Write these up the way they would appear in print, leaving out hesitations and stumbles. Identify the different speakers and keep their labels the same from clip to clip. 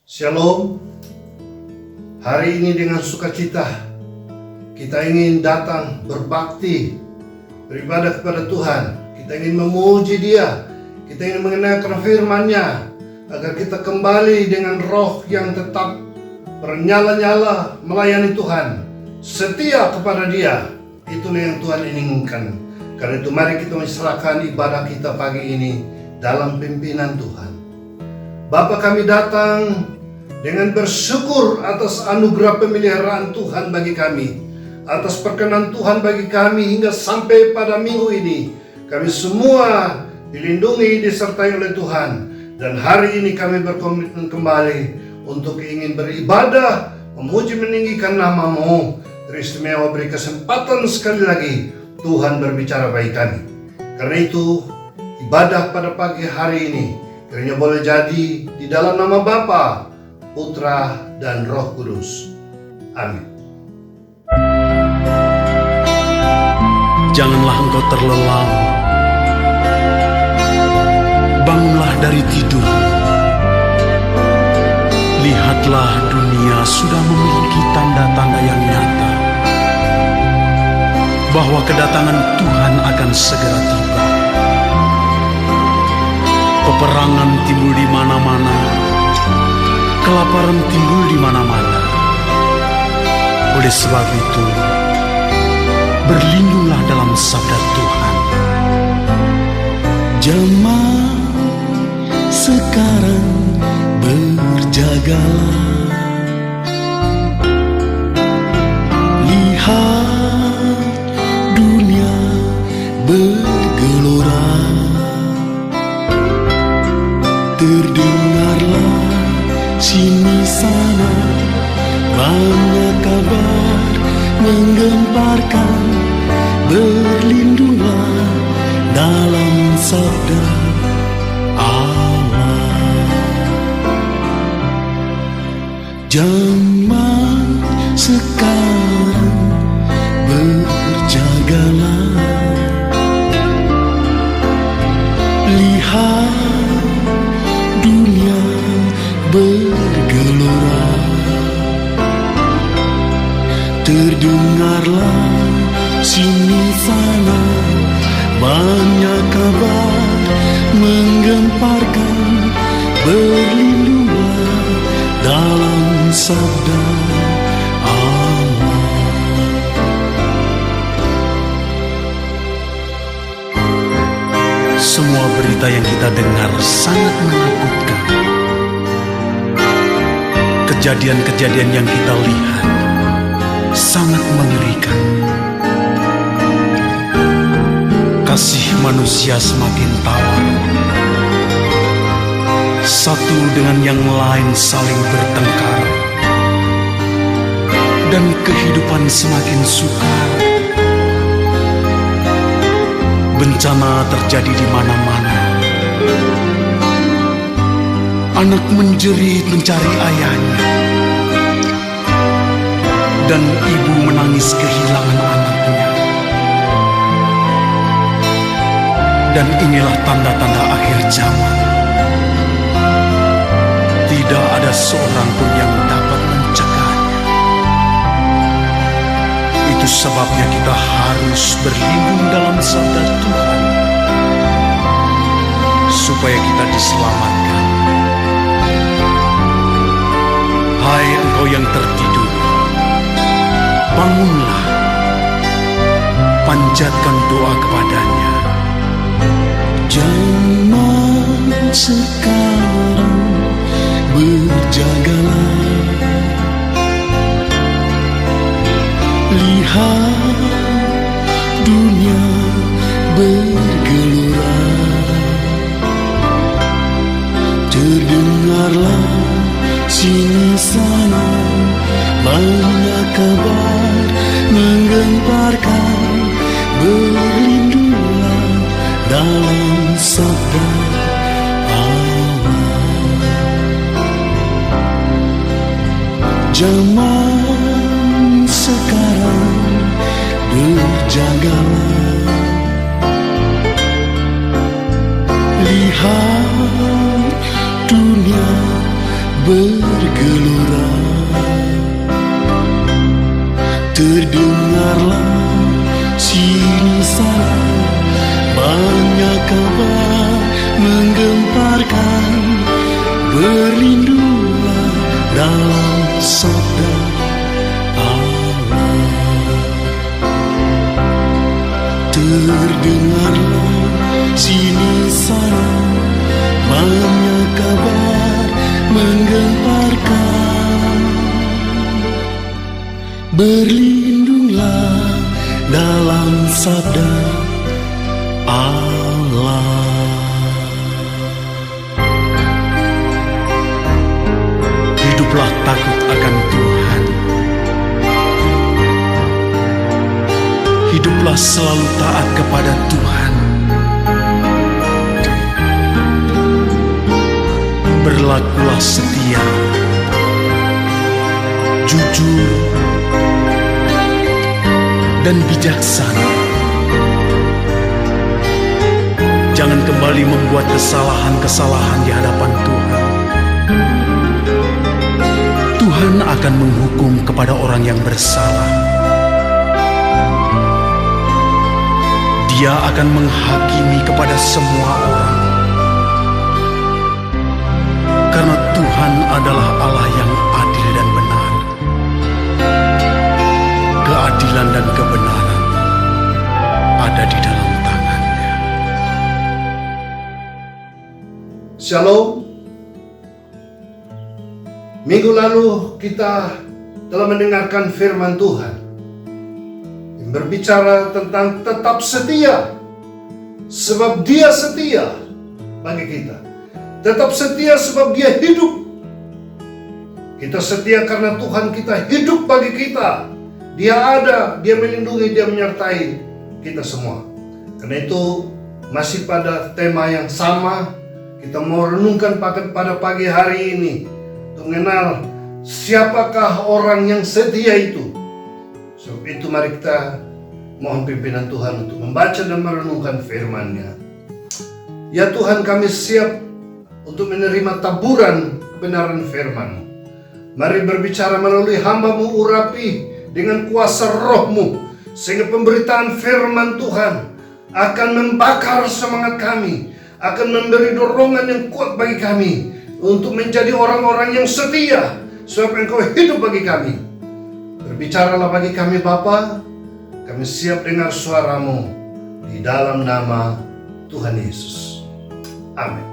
Speaker 1: Shalom. Hari ini dengan sukacita kita ingin datang berbakti, beribadah kepada Tuhan. Kita ingin memuji Dia. Kita ingin mengenalkan firman-Nya agar kita kembali dengan roh yang tetap bernyala-nyala melayani Tuhan, setia kepada Dia. Itulah yang Tuhan inginkan. Karena itu mari kita menserahkan ibadah kita pagi ini dalam pimpinan Tuhan. Bapa, kami datang dengan bersyukur atas anugerah pemeliharaan Tuhan bagi kami, atas perkenan Tuhan bagi kami hingga sampai pada minggu ini. Kami semua dilindungi, disertai oleh Tuhan. Dan hari ini kami berkomitmen kembali untuk ingin beribadah, memuji meninggikan nama-Mu. Teristimewa beri kesempatan sekali lagi Tuhan berbicara bagi kami. Karena itu ibadah pada pagi hari ini kiranya boleh jadi di dalam nama Bapa, Putra, dan Roh Kudus. Amin.
Speaker 2: Janganlah engkau terlelap, bangunlah dari tidur. Lihatlah, dunia sudah memiliki tanda-tanda yang nyata bahwa kedatangan Tuhan akan segera tiba. Peperangan timbul di mana-mana, kelaparan timbul di mana-mana. Oleh sebab itu, berlindunglah dalam sabda Tuhan.
Speaker 3: Jemaat sekarang berjagalah. Lihat, dunia bergelora. Terdengarlah sini sana banyak kabar menggemparkan. Berlindunglah dalam sabda Allah. Zaman sekarang berjagalah. Lihat, dunia bergelora. Terdengarlah sini sana banyak kabar menggemparkan. Berlindunglah dalam sabda Allah.
Speaker 2: Semua berita yang kita dengar sangat menakutkan. Kejadian-kejadian yang kita lihat sangat mengerikan. Kasih manusia semakin tawar. Satu dengan yang lain saling bertengkar. Dan kehidupan semakin sukar. Bencana terjadi di mana-mana. Anak menjerit mencari ayahnya. Dan ibu menangis kehilangan anaknya. Dan inilah tanda-tanda akhir zaman. Tidak ada seorang pun yang dapat mencegahnya. Itu sebabnya kita harus berlindung dalam sabda Tuhan, supaya kita diselamatkan. Hai engkau yang tertidur, bangunlah, panjatkan doa kepadanya.
Speaker 3: Zaman sekarang berjagalah. Lihat, dunia bergelora. Terdengarlah sini sana banyak kabar menggemparkan. Berlindunglah dalam sabda Allah. Zaman sekarang berjagalah. Lihat, dunia bergelora. Terdengarlah sini sana banyak kabar menggemparkan. Berlindunglah dalam sabda Allah. Terdengarlah sini sana banyak kabar menggemparkan. Berlindunglah dalam sabda Allah.
Speaker 2: Hiduplah takut akan Tuhan. Hiduplah selalu taat kepada Tuhan. Berlakulah setia, jujur, dan bijaksana. Jangan kembali membuat kesalahan-kesalahan di hadapan Tuhan. Tuhan akan menghukum kepada orang yang bersalah. Dia akan menghakimi kepada semua orang. Karena Tuhan adalah Allah yang adil dan benar. Keadilan dan kebenaran ada di dalam tangannya.
Speaker 1: Shalom. Minggu lalu kita telah mendengarkan firman Tuhan yang berbicara tentang tetap setia, sebab Dia setia bagi kita. Tetap setia sebab Dia hidup. Kita setia karena Tuhan kita hidup bagi kita. Dia ada, Dia melindungi, Dia menyertai kita semua. Karena itu masih pada tema yang sama, kita mau renungkan pada pagi hari ini untuk mengenal siapakah orang yang setia itu. Sebab itu mari kita mohon pimpinan Tuhan untuk membaca dan merenungkan firman-Nya. Ya Tuhan, kami siap untuk menerima taburan kebenaran firman-Mu. Mari berbicara melalui hamba-Mu, urapi dengan kuasa Roh-Mu, sehingga pemberitaan firman Tuhan akan membakar semangat kami, akan memberi dorongan yang kuat bagi kami untuk menjadi orang-orang yang setia, sebab Engkau hidup bagi kami. Berbicaralah bagi kami Bapa, kami siap dengar suara-Mu di dalam nama Tuhan Yesus. Amin.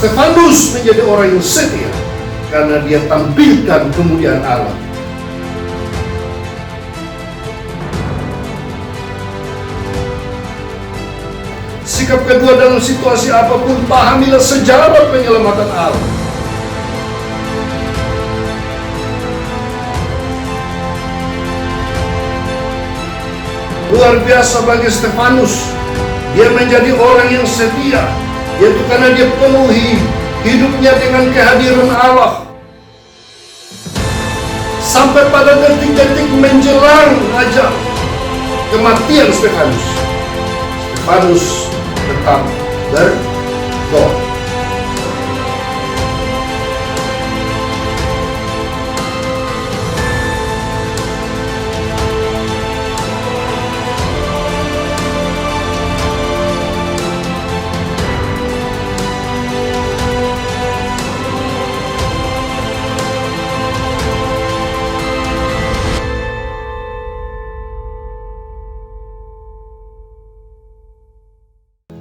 Speaker 1: Stefanus menjadi orang yang setia karena dia tampilkan kemuliaan Allah. Sikap kedua dalam situasi apapun, pahamilah sejarah penyelamatan Allah. Luar biasa bagi Stefanus, dia menjadi orang yang setia, yaitu karena dia penuhi hidupnya dengan kehadiran Allah. Sampai pada detik-detik menjelang ajal kematian Stefanus, Stefanus tetap berdoa.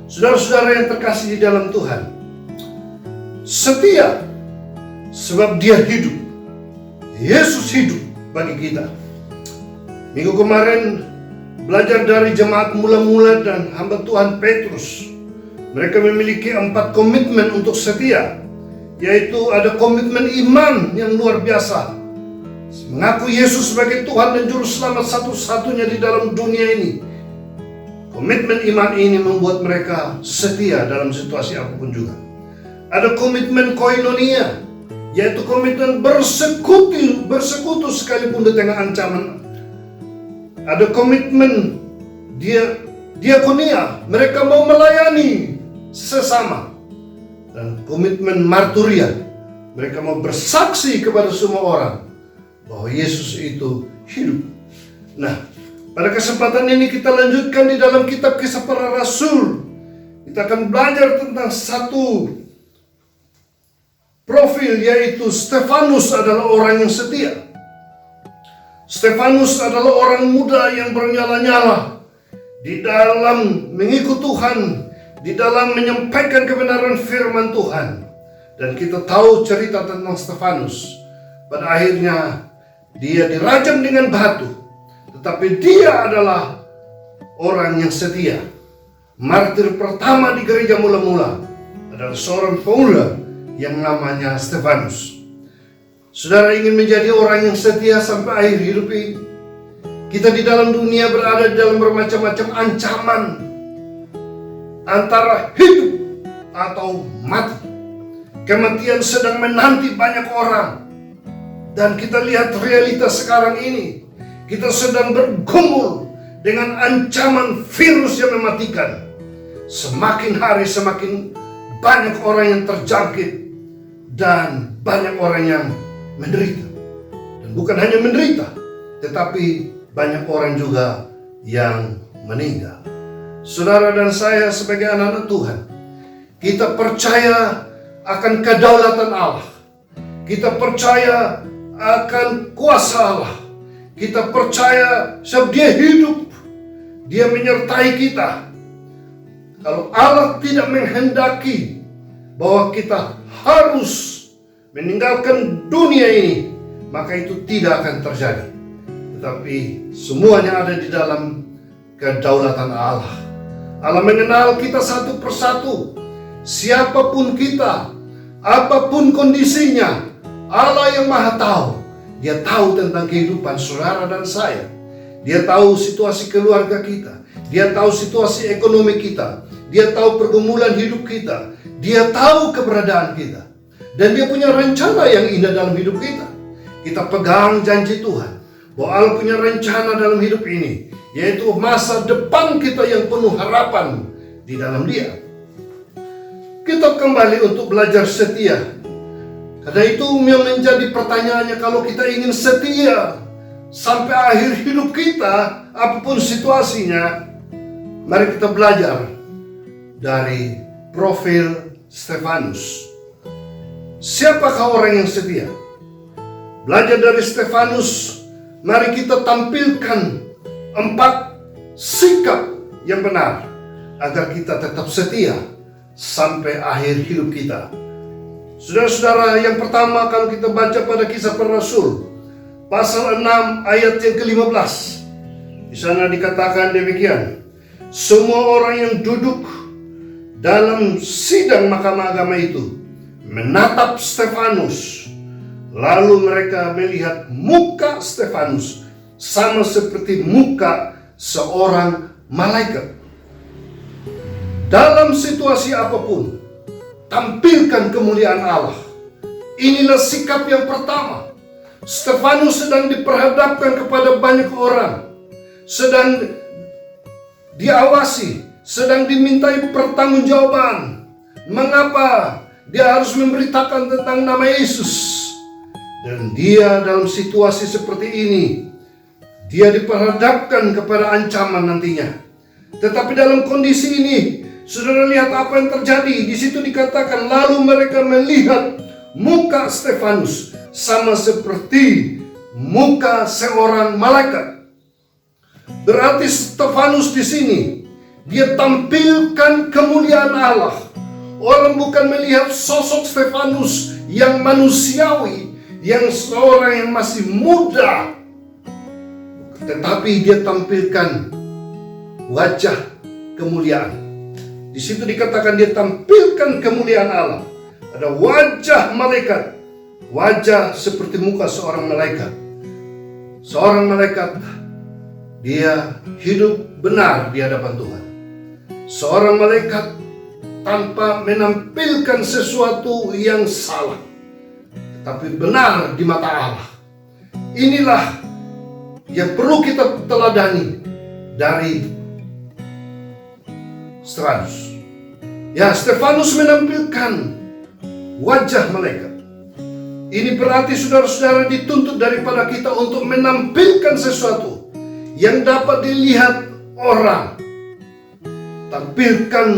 Speaker 1: Saudara-saudara yang terkasih di dalam Tuhan, setia sebab Dia hidup. Yesus hidup bagi kita. Minggu kemarin belajar dari jemaat mula-mula dan hamba Tuhan Petrus. Mereka memiliki 4 komitmen untuk setia, yaitu ada komitmen iman yang luar biasa, mengaku Yesus sebagai Tuhan dan Juru Selamat satu-satunya di dalam dunia ini. Komitmen iman ini membuat mereka setia dalam situasi apapun juga. Ada komitmen koinonia, yaitu komitmen bersekutu sekalipun di tengah ancaman. Ada komitmen diakonia, mereka mau melayani sesama. Dan komitmen marturia, mereka mau bersaksi kepada semua orang bahwa Yesus itu hidup. Nah, pada kesempatan ini kita lanjutkan di dalam kitab Kisah Para Rasul. Kita akan belajar tentang satu profil, yaitu Stefanus adalah orang yang setia. Stefanus adalah orang muda yang bernyala-nyala di dalam mengikut Tuhan, di dalam menyampaikan kebenaran firman Tuhan. Dan kita tahu cerita tentang Stefanus. Pada akhirnya dia dirajam dengan batu, tetapi dia adalah orang yang setia. Martir pertama di gereja mula-mula adalah seorang pemuda yang namanya Stefanus. Saudara ingin menjadi orang yang setia sampai akhir hidup ini? Kita di dalam dunia berada dalam bermacam-macam ancaman, antara hidup atau mati. Kematian sedang menanti banyak orang. Dan kita lihat realitas sekarang ini. Kita sedang bergumul dengan ancaman virus yang mematikan. Semakin hari semakin banyak orang yang terjangkit dan banyak orang yang menderita. Dan bukan hanya menderita, tetapi banyak orang juga yang meninggal. Saudara dan saya sebagai anak-anak Tuhan, kita percaya akan kedaulatan Allah. Kita percaya akan kuasa Allah. Kita percaya sebab Dia hidup, Dia menyertai kita. Kalau Allah tidak menghendaki bahwa kita harus meninggalkan dunia ini, maka itu tidak akan terjadi. Tetapi semuanya ada di dalam kedaulatan Allah. Allah mengenal kita satu persatu. Siapapun kita, apapun kondisinya, Allah yang Maha Tahu. Dia tahu tentang kehidupan saudara dan saya. Dia tahu situasi keluarga kita. Dia tahu situasi ekonomi kita. Dia tahu pergumulan hidup kita. Dia tahu keberadaan kita. Dan Dia punya rencana yang indah dalam hidup kita. Kita pegang janji Tuhan bahwa Allah punya rencana dalam hidup ini, yaitu masa depan kita yang penuh harapan di dalam Dia. Kita kembali untuk belajar setia. Karena itu yang menjadi pertanyaannya, kalau kita ingin setia sampai akhir hidup kita, apapun situasinya, mari kita belajar dari profil Stefanus. Siapakah orang yang setia? Belajar dari Stefanus, mari kita tampilkan 4 sikap yang benar agar kita tetap setia sampai akhir hidup kita. Saudara-saudara, yang pertama kalau kita baca pada Kisah Para Rasul pasal 6 ayat yang ke-15, di sana dikatakan demikian: semua orang yang duduk dalam sidang mahkamah agama itu menatap Stefanus, lalu mereka melihat muka Stefanus sama seperti muka seorang malaikat. Dalam situasi apapun, tampilkan kemuliaan Allah. Inilah sikap yang pertama. Stefanus sedang diperhadapkan kepada banyak orang, sedang diawasi, sedang dimintai pertanggungjawaban. Mengapa dia harus memberitakan tentang nama Yesus? Dan dia dalam situasi seperti ini, dia diperhadapkan kepada ancaman nantinya. Tetapi dalam kondisi ini, saudara lihat apa yang terjadi. Di situ dikatakan, lalu mereka melihat muka Stefanus sama seperti muka seorang malaikat. Berarti Stefanus di sini dia tampilkan kemuliaan Allah. Orang bukan melihat sosok Stefanus yang manusiawi, yang seorang yang masih muda, tetapi dia tampilkan wajah kemuliaan. Di situ dikatakan dia tampilkan kemuliaan Allah. Ada wajah malaikat, wajah seperti muka seorang malaikat. Seorang malaikat, dia hidup benar di hadapan Tuhan. Seorang malaikat tanpa menampilkan sesuatu yang salah, tetapi benar di mata Allah. Inilah yang perlu kita teladani dari Stefanus. Ya, Stefanus menampilkan wajah malaikat. Ini berarti saudara-saudara dituntut daripada kita untuk menampilkan sesuatu yang dapat dilihat orang. Tampilkan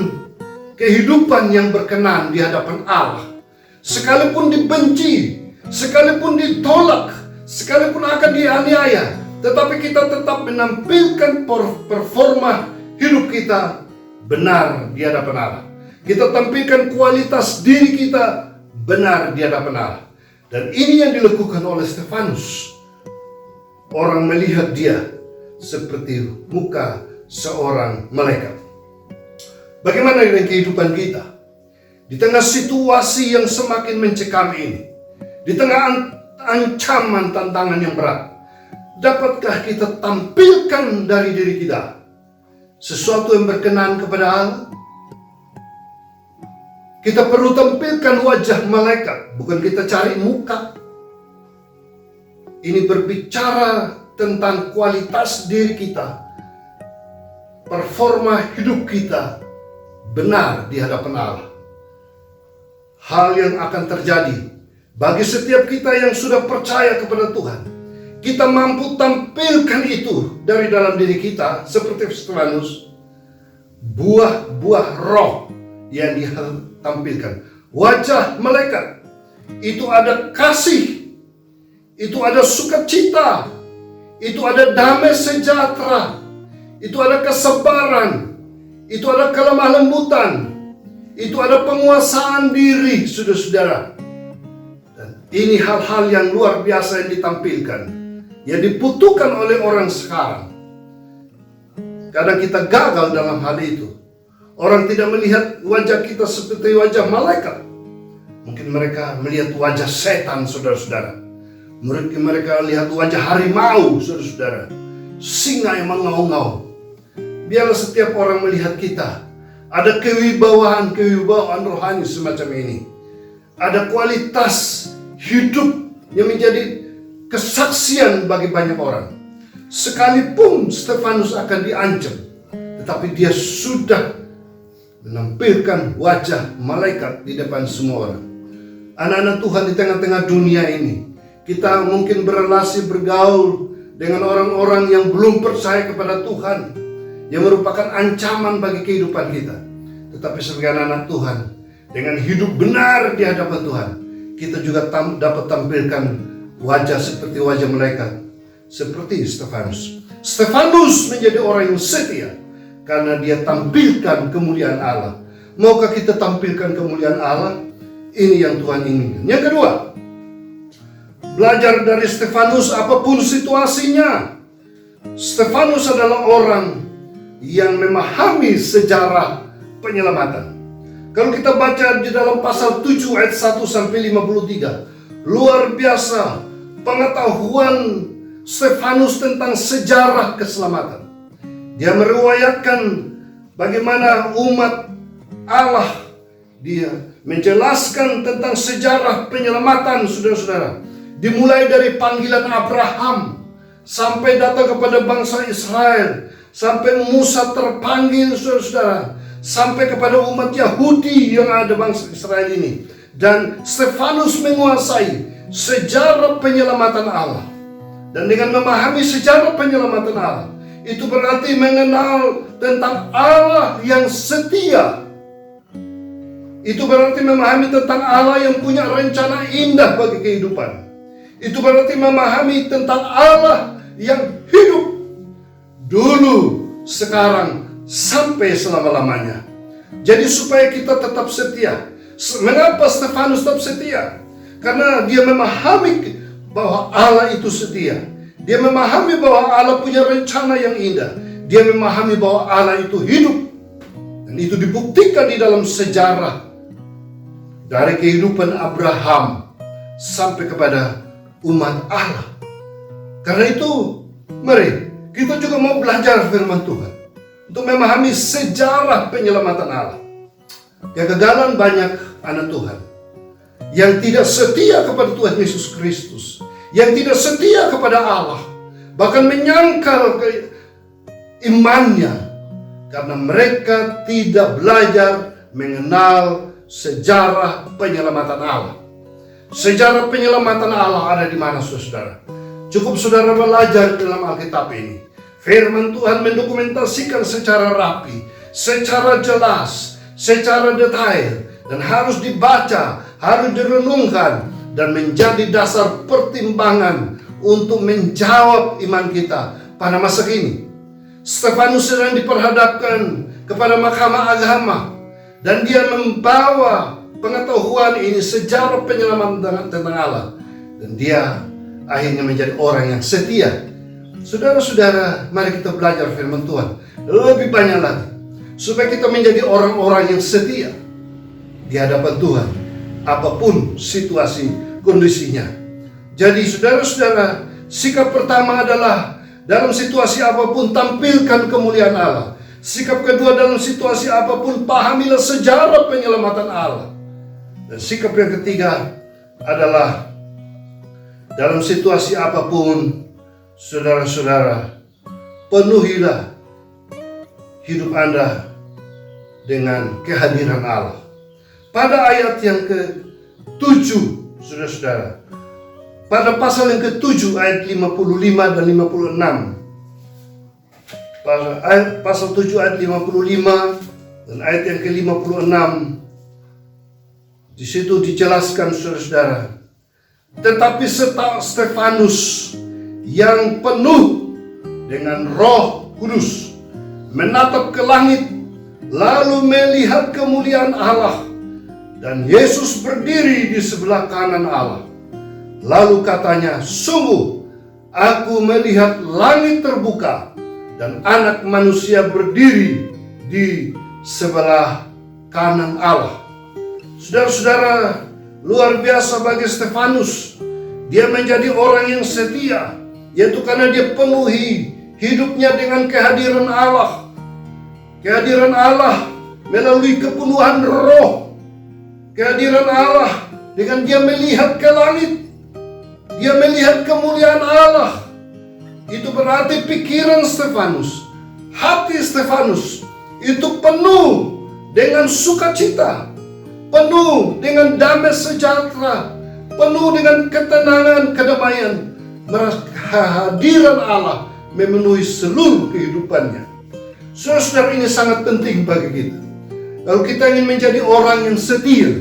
Speaker 1: kehidupan yang berkenan di hadapan Allah. Sekalipun dibenci, sekalipun ditolak, sekalipun akan dianiaya, tetapi kita tetap menampilkan performa hidup kita benar di hadapan Allah. Kita tampilkan kualitas diri kita benar di hadapan Allah. Dan ini yang dilakukan oleh Stefanus. Orang melihat dia seperti muka seorang malaikat. Bagaimana dengan kehidupan kita? Di tengah situasi yang semakin mencekam ini, di tengah ancaman tantangan yang berat, dapatkah kita tampilkan dari diri kita sesuatu yang berkenan kepada Allah? Kita perlu tampilkan wajah malaikat, bukan kita cari muka. Ini berbicara tentang kualitas diri kita, performa hidup kita benar di hadapan Allah. Hal yang akan terjadi bagi setiap kita yang sudah percaya kepada Tuhan, kita mampu tampilkan itu dari dalam diri kita seperti Stefanus. Buah-buah roh yang ditampilkan. Wajah malaikat itu ada kasih, itu ada sukacita, itu ada damai sejahtera, itu ada kesabaran, itu ada kelemah lembutan, itu ada penguasaan diri, saudara-saudara. Dan ini hal-hal yang luar biasa yang ditampilkan, yang dibutuhkan oleh orang sekarang. Kadang kita gagal dalam hal itu. Orang tidak melihat wajah kita seperti wajah malaikat. Mungkin mereka melihat wajah setan, saudara-saudara. Mungkin mereka lihat wajah harimau, saudara-saudara. Singa yang mengaum-ngaum. Biarlah setiap orang melihat kita. Ada kewibawaan rohani semacam ini. Ada kualitas hidup yang menjadi kesaksian bagi banyak orang. Sekalipun Stefanus akan diancam, tetapi dia sudah menampilkan wajah malaikat di depan semua orang. Anak-anak Tuhan di tengah-tengah dunia ini, kita mungkin berrelasi, bergaul dengan orang-orang yang belum percaya kepada Tuhan, yang merupakan ancaman bagi kehidupan kita. Tetapi sebagai anak-anak Tuhan, dengan hidup benar di hadapan Tuhan, kita juga dapat tampilkan wajah seperti wajah malaikat, seperti Stefanus. Stefanus menjadi orang yang setia karena dia tampilkan kemuliaan Allah. Maukah kita tampilkan kemuliaan Allah? Ini yang Tuhan inginkan. Yang kedua, belajar dari Stefanus apapun situasinya. Stefanus adalah orang yang memahami sejarah penyelamatan. Kalau kita baca di dalam pasal 7 ayat 1 sampai 53, luar biasa pengetahuan Stefanus tentang sejarah keselamatan. Dia meriwayatkan bagaimana umat Allah, dia menjelaskan tentang sejarah penyelamatan, saudara-saudara. Dimulai dari panggilan Abraham sampai datang kepada bangsa Israel, sampai Musa terpanggil, saudara-saudara, sampai kepada umat Yahudi yang ada bangsa Israel ini. Dan Stefanus menguasai sejarah penyelamatan Allah. Dan dengan memahami sejarah penyelamatan Allah, itu berarti mengenal tentang Allah yang setia. Itu berarti memahami tentang Allah yang punya rencana indah bagi kehidupan. Itu berarti memahami tentang Allah yang hidup dulu, sekarang, sampai selama-lamanya. Jadi supaya kita tetap setia. Mengapa Stefanus tetap setia? Karena dia memahami bahwa Allah itu setia. Dia memahami bahwa Allah punya rencana yang indah. Dia memahami bahwa Allah itu hidup. Dan itu dibuktikan di dalam sejarah. Dari kehidupan Abraham sampai kepada umat Allah. Karena itu, mari kita juga mau belajar firman Tuhan untuk memahami sejarah penyelamatan Allah. Kegagalan banyak anak Tuhan yang tidak setia kepada Tuhan Yesus Kristus, yang tidak setia kepada Allah, bahkan menyangkal imannya karena mereka tidak belajar mengenal sejarah penyelamatan Allah. Sejarah penyelamatan Allah ada di mana, saudara? Cukup saudara belajar dalam Alkitab ini. Firman Tuhan mendokumentasikan secara rapi, secara jelas, secara detail, dan harus dibaca, harus direnungkan, dan menjadi dasar pertimbangan untuk menjawab iman kita pada masa kini. Stefanus sedang diperhadapkan kepada mahkamah agama, dan dia membawa pengetahuan ini, sejarah penyelaman tentang Allah, dan dia akhirnya menjadi orang yang setia. Saudara-saudara, mari kita belajar firman Tuhan lebih banyak lagi, supaya kita menjadi orang-orang yang setia di hadapan Tuhan, apapun situasi kondisinya. Jadi saudara-saudara, sikap pertama adalah dalam situasi apapun tampilkan kemuliaan Allah. Sikap kedua, dalam situasi apapun pahamilah sejarah penyelamatan Allah. Dan sikap yang ketiga adalah dalam situasi apapun, saudara-saudara, penuhilah hidup Anda dengan kehadiran Allah. Pada ayat yang ke-7, saudara-saudara, pada pasal yang ke-7 ayat 55 dan 56, pasal 7 ayat 55 dan ayat yang ke-56, di situ dijelaskan, saudara-saudara, tetapi Stefanus yang penuh dengan Roh Kudus menatap ke langit, lalu melihat kemuliaan Allah, dan Yesus berdiri di sebelah kanan Allah. Lalu katanya, sungguh aku melihat langit terbuka dan Anak Manusia berdiri di sebelah kanan Allah. Saudara-saudara, luar biasa bagi Stefanus. Dia menjadi orang yang setia, yaitu karena dia penuhi hidupnya dengan kehadiran Allah. Kehadiran Allah melalui kepenuhan roh. Kehadiran Allah dengan dia melihat ke langit. Dia melihat kemuliaan Allah. Itu berarti pikiran Stefanus, hati Stefanus itu penuh dengan sukacita, penuh dengan damai sejahtera, penuh dengan ketenangan, kedamaian. Kehadiran Allah memenuhi seluruh kehidupannya. Saudara, ini sangat penting bagi kita. Kalau kita ingin menjadi orang yang setia,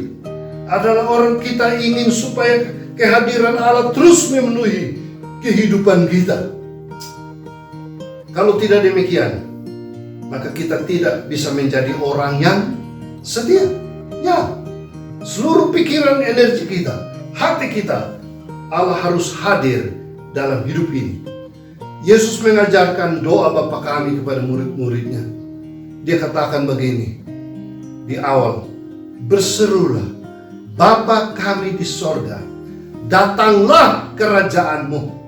Speaker 1: adalah orang kita ingin supaya kehadiran Allah terus memenuhi kehidupan kita. Kalau tidak demikian, maka kita tidak bisa menjadi orang yang setia. Ya, seluruh pikiran, energi kita, hati kita, Allah harus hadir dalam hidup ini. Yesus mengajarkan doa Bapa kami kepada murid-muridnya. Dia katakan begini di awal, berserulah, Bapa kami di sorga, datanglah kerajaan-Mu.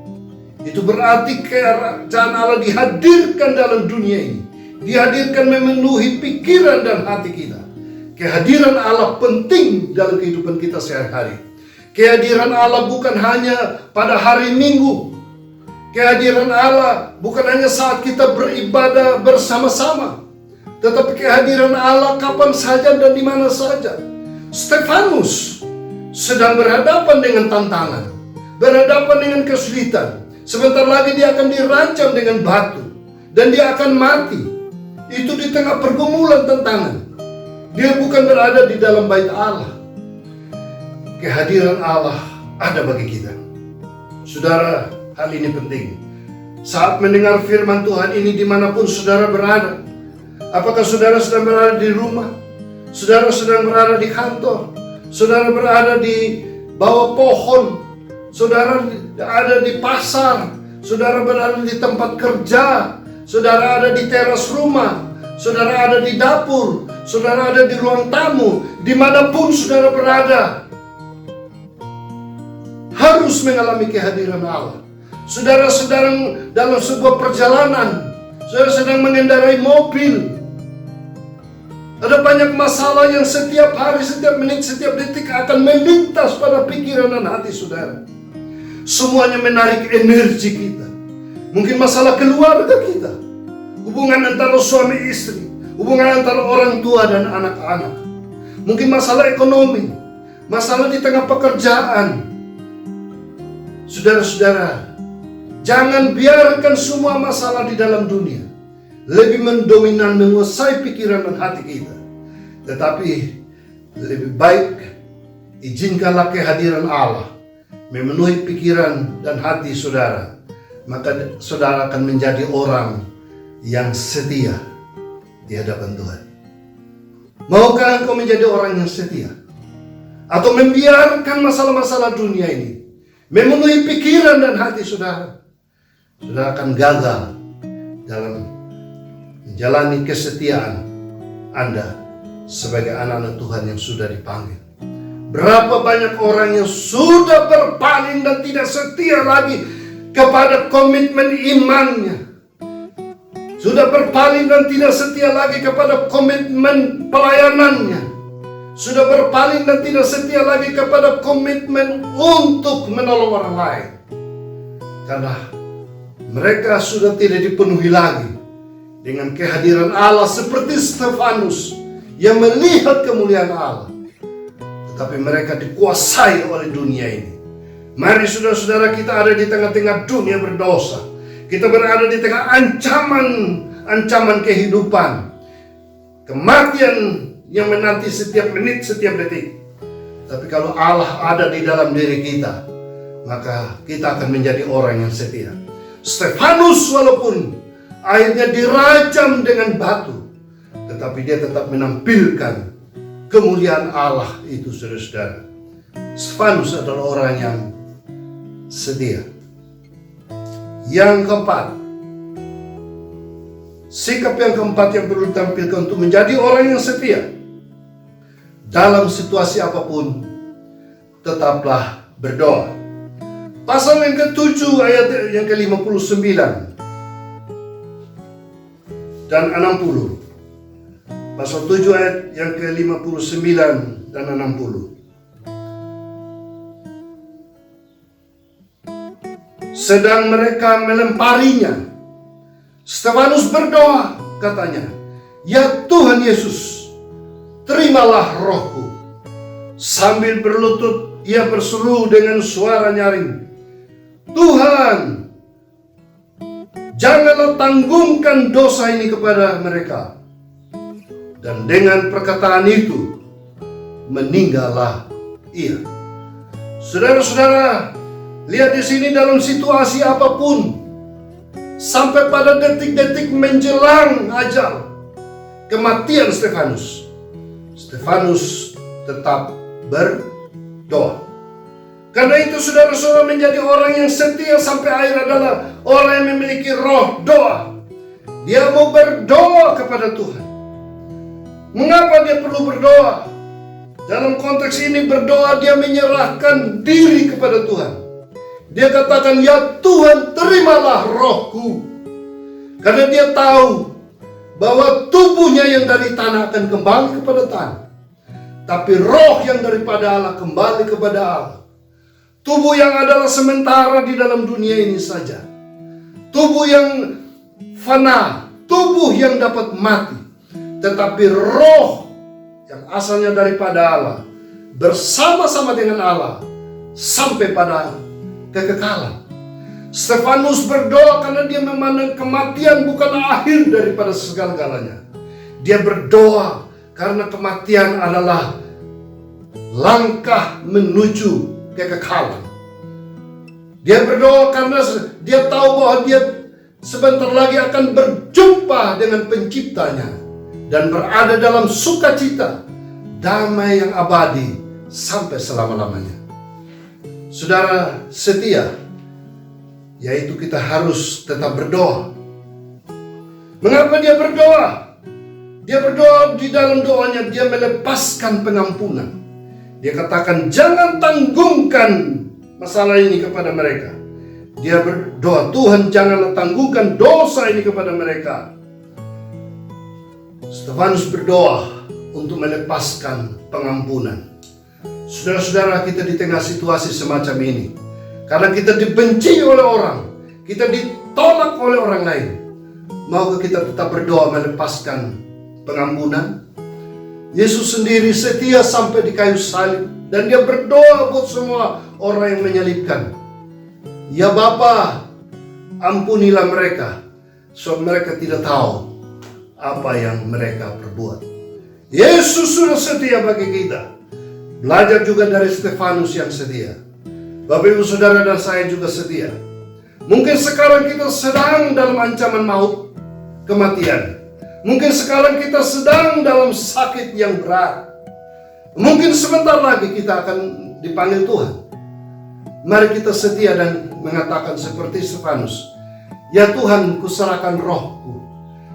Speaker 1: Itu berarti kerajaan Allah dihadirkan dalam dunia ini. Dihadirkan memenuhi pikiran dan hati kita. Kehadiran Allah penting dalam kehidupan kita sehari-hari. Kehadiran Allah bukan hanya pada hari Minggu. Kehadiran Allah bukan hanya saat kita beribadah bersama-sama. Tetapi kehadiran Allah kapan saja dan di mana saja. Stefanus sedang berhadapan dengan tantangan, berhadapan dengan kesulitan. Sebentar lagi dia akan dirancam dengan batu dan dia akan mati. Itu di tengah pergumulan tantangan. Dia bukan berada di dalam bait Allah. Kehadiran Allah ada bagi kita. Saudara, hal ini penting. Saat mendengar firman Tuhan ini dimanapun saudara berada, Apakah saudara sedang berada di rumah? Saudara sedang berada di kantor? Saudara berada di bawah pohon? Saudara ada di pasar? Saudara berada di tempat kerja? Saudara ada di teras rumah? Saudara ada di dapur? Saudara ada di ruang tamu? Dimanapun saudara berada, harus mengalami kehadiran Allah. Saudara sedang dalam sebuah perjalanan, saudara sedang mengendarai mobil. Ada banyak masalah yang setiap hari, setiap menit, setiap detik akan melintas pada pikiran dan hati saudara. Semuanya menarik energi kita. Mungkin masalah keluarga kita, hubungan antara suami istri, hubungan antara orang tua dan anak-anak. Mungkin masalah ekonomi, masalah di tengah pekerjaan. Saudara-saudara, jangan biarkan semua masalah di dalam dunia lebih mendominan menguasai pikiran dan hati kita. Tetapi lebih baik izinkanlah kehadiran Allah memenuhi pikiran dan hati saudara. Maka saudara akan menjadi orang yang setia di hadapan Tuhan. Maukah engkau menjadi orang yang setia? Atau membiarkan masalah-masalah dunia ini memenuhi pikiran dan hati saudara? Saudara akan gagal dalam menjalani kesetiaan Anda sebagai anak-anak Tuhan yang sudah dipanggil. Berapa banyak orang yang sudah berpaling dan tidak setia lagi kepada komitmen imannya. Sudah berpaling dan tidak setia lagi kepada komitmen pelayanannya. Sudah berpaling dan tidak setia lagi kepada komitmen untuk menolong orang lain. Karena mereka sudah tidak dipenuhi lagi dengan kehadiran Allah seperti Stefanus yang melihat kemuliaan Allah. Tetapi mereka dikuasai oleh dunia ini. Mari saudara-saudara, kita ada di tengah-tengah dunia berdosa. Kita berada di tengah ancaman kehidupan. Kematian yang menanti setiap menit, setiap detik. Tapi kalau Allah ada di dalam diri kita, maka kita akan menjadi orang yang setia. Stefanus walaupun akhirnya dirajam dengan batu, tetapi dia tetap menampilkan kemuliaan Allah itu, saudara-saudara. Stefanus adalah orang yang setia. Yang keempat, sikap yang keempat yang perlu ditampilkan untuk menjadi orang yang setia. Dalam situasi apapun, tetaplah berdoa. Pasal yang ke-7 ayat yang ke-59 dan 60. Pasal 7 ayat yang ke-59 dan 60. Sedang mereka melemparinya, Stefanus berdoa, katanya, "Ya Tuhan Yesus, terimalah rohku." Sambil berlutut, ia berseru dengan suara nyaring, "Tuhan, janganlah tanggungkan dosa ini kepada mereka." Dan dengan perkataan itu, meninggallah ia. Saudara-saudara, lihat di sini dalam situasi apapun, sampai pada detik-detik menjelang ajal kematian Stefanus, Stefanus tetap berdoa. Karena itu saudara-saudara, menjadi orang yang setia sampai akhir adalah orang yang memiliki roh doa. Dia mau berdoa kepada Tuhan. Mengapa dia perlu berdoa? Dalam konteks ini berdoa, dia menyerahkan diri kepada Tuhan. Dia katakan, "Ya Tuhan, terimalah rohku." Karena dia tahu bahwa tubuhnya yang dari tanah akan kembali kepada tanah, tapi roh yang daripada Allah kembali kepada Allah. Tubuh yang adalah sementara di dalam dunia ini saja, tubuh yang fana, tubuh yang dapat mati, tetapi roh yang asalnya daripada Allah bersama-sama dengan Allah sampai pada kekekalan. Stefanus berdoa karena dia memandang kematian bukan akhir daripada segala-galanya. Dia berdoa karena kematian adalah langkah menuju kekekalan. Dia berdoa karena dia tahu bahwa dia sebentar lagi akan berjumpa dengan penciptanya. dan berada dalam sukacita, damai yang abadi sampai selama-lamanya. Saudara setia, yaitu kita harus tetap berdoa. Mengapa dia berdoa? Dia berdoa, di dalam doanya dia melepaskan pengampunan. Dia katakan jangan tanggungkan masalah ini kepada mereka. Dia berdoa, Tuhan janganlah tanggungkan dosa ini kepada mereka. Stefanus berdoa untuk melepaskan pengampunan. Saudara-saudara, kita di tengah situasi semacam ini, karena kita dibenci oleh orang, kita ditolak oleh orang lain, maukah kita tetap berdoa melepaskan pengampunan? Yesus sendiri setia sampai di kayu salib, dan dia berdoa buat semua orang yang menyalibkan. Ya Bapa, ampunilah mereka, sebab mereka tidak tahu apa yang mereka perbuat. Yesus sudah setia bagi kita. Belajar juga dari Stefanus yang setia. Bapak Ibu Saudara dan saya juga setia. Mungkin sekarang kita sedang dalam ancaman maut, kematian. Mungkin sekarang kita sedang dalam sakit yang berat. Mungkin sebentar lagi kita akan dipanggil Tuhan. Mari kita setia dan mengatakan seperti Stefanus, ya Tuhan, kuserahkan rohku.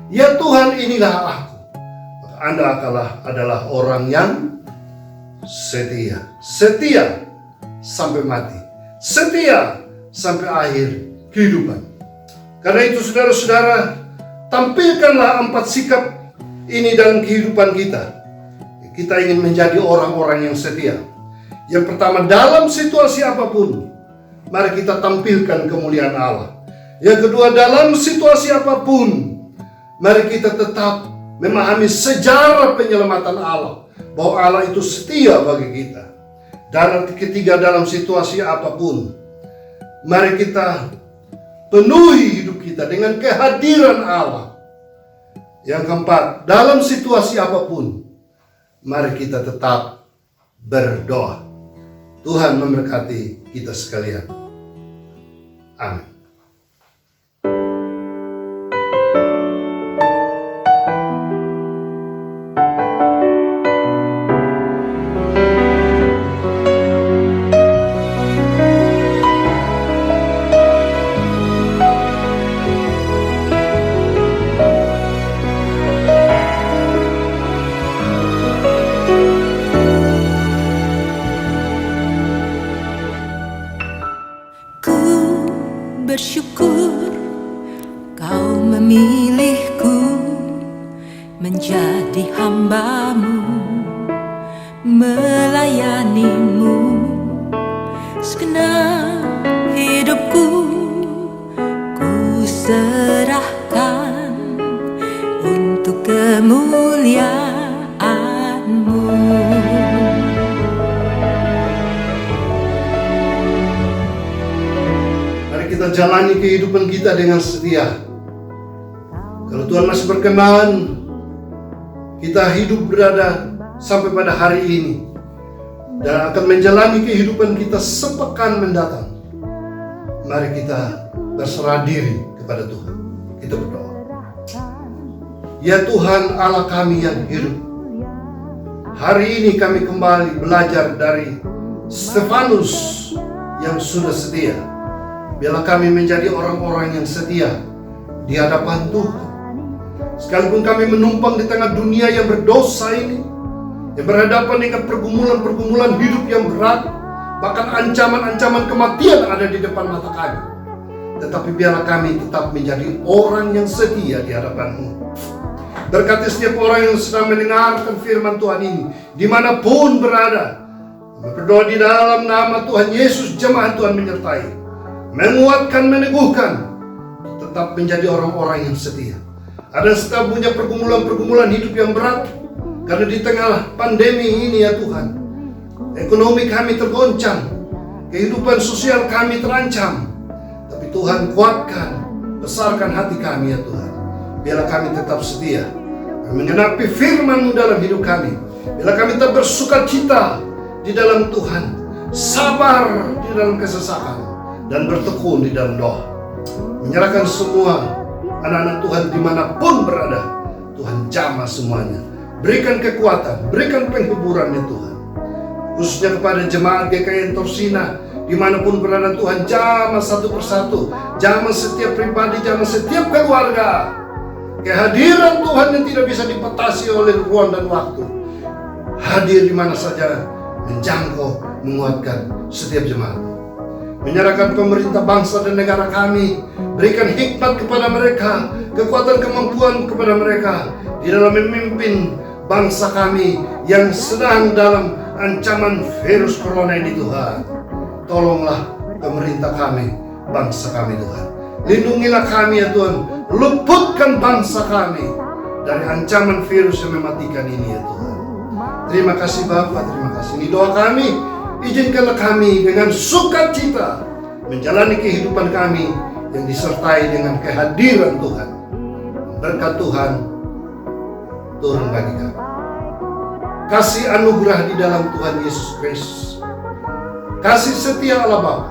Speaker 1: Ya Tuhan, inilah aku. Maka Anda adalah orang yang setia. Setia sampai mati. Setia sampai akhir kehidupan. Karena itu saudara-saudara, tampilkanlah 4 sikap ini dalam kehidupan kita. Kita ingin menjadi orang-orang yang setia. Yang pertama, dalam situasi apapun, mari kita tampilkan kemuliaan Allah. Yang kedua, dalam situasi apapun, mari kita tetap memahami sejarah penyelamatan Allah, bahwa Allah itu setia bagi kita. Dan ketiga, dalam situasi apapun, mari kita penuhi hidup kita dengan kehadiran Allah. Yang keempat, dalam situasi apapun, mari kita tetap berdoa. Tuhan memberkati kita sekalian. Amin.
Speaker 4: Bersyukur kau memilihku menjadi hamba-Mu, melayani-Mu. Segenap hidupku ku serahkan untuk kemuliaan-Mu.
Speaker 1: Kita jalani kehidupan kita dengan setia. Kalau Tuhan masih berkenan, kita hidup berada sampai pada hari ini dan akan menjalani kehidupan kita sepekan mendatang. Mari kita berserah diri kepada Tuhan. Kita berdoa. Ya Tuhan Allah kami yang hidup, hari ini kami kembali belajar dari Stefanus yang sudah setia. Biarlah kami menjadi orang-orang yang setia di hadapan Tuhan. Sekalipun kami menumpang di tengah dunia yang berdosa ini, yang berhadapan dengan pergumulan-pergumulan hidup yang berat, bahkan ancaman-ancaman kematian ada di depan mata kami. Tetapi biarlah kami tetap menjadi orang yang setia di hadapan-Mu. Berkati setiap orang yang sedang mendengarkan firman Tuhan ini, dimanapun berada. Kami berdoa di dalam nama Tuhan Yesus, jemaat Tuhan menyertai, menguatkan, meneguhkan, tetap menjadi orang-orang yang setia. Ada yang sedang punya pergumulan-pergumulan hidup yang berat, karena di tengah pandemi ini ya Tuhan, ekonomi kami tergoncang, kehidupan sosial kami terancam. Tapi Tuhan kuatkan, besarkan hati kami ya Tuhan. Biarlah kami tetap setia, menggenapi firman-Mu dalam hidup kami. Biarlah kami tetap bersukacita di dalam Tuhan, sabar di dalam kesesakan, dan bertekun di dalam doa. Menyerahkan semua anak-anak Tuhan dimanapun berada. Tuhan jamah semuanya. Berikan kekuatan, berikan penghiburan ya Tuhan. Khususnya kepada jemaat GKI Torsina, dimanapun berada Tuhan, jamah satu persatu, jamah setiap pribadi, jamah setiap keluarga. Kehadiran Tuhan yang tidak bisa dipatasi oleh ruang dan waktu, hadir di mana saja, menjangkau, menguatkan setiap jemaat. Menyerahkan pemerintah bangsa dan negara kami, berikan hikmat kepada mereka, kekuatan kemampuan kepada mereka di dalam memimpin bangsa kami yang sedang dalam ancaman virus corona ini Tuhan. Tolonglah pemerintah kami, bangsa kami Tuhan. Lindungilah kami ya Tuhan, luputkan bangsa kami dari ancaman virus yang mematikan ini ya Tuhan. Terima kasih Bapa, terima kasih. Ini doa kami, izinkanlah kami dengan sukacita menjalani kehidupan kami yang disertai dengan kehadiran Tuhan. Berkat Tuhan turun bagi kami. Kasih anugerah di dalam Tuhan Yesus Kristus, kasih setia Allah Bapa,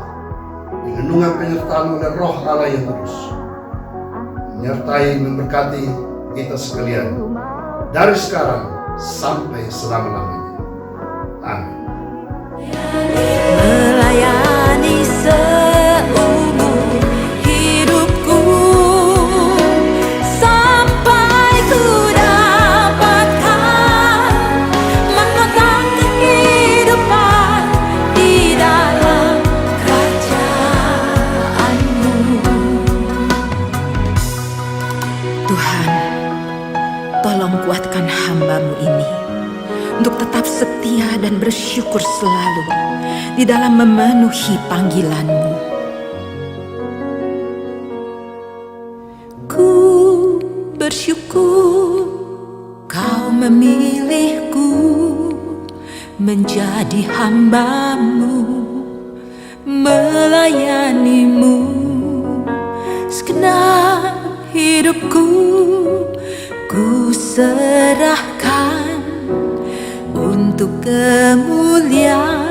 Speaker 1: dengan penyertaan oleh Roh Allah yang kudus, menyertai memberkati kita sekalian dari sekarang sampai selama-lamanya. Amin.
Speaker 4: Melayani seumur hidupku sampai ku dapatkan mahkota kehidupan di dalam kerajaan-Mu. Tuhan, tolong kuatkan hamba-Mu ini untuk tetap setia dan bersyukur selalu di dalam memenuhi panggilan-Mu. Ku bersyukur Kau memilihku menjadi hamba-Mu, melayani-Mu. Segenap hidupku ku serahkan untuk kemuliaan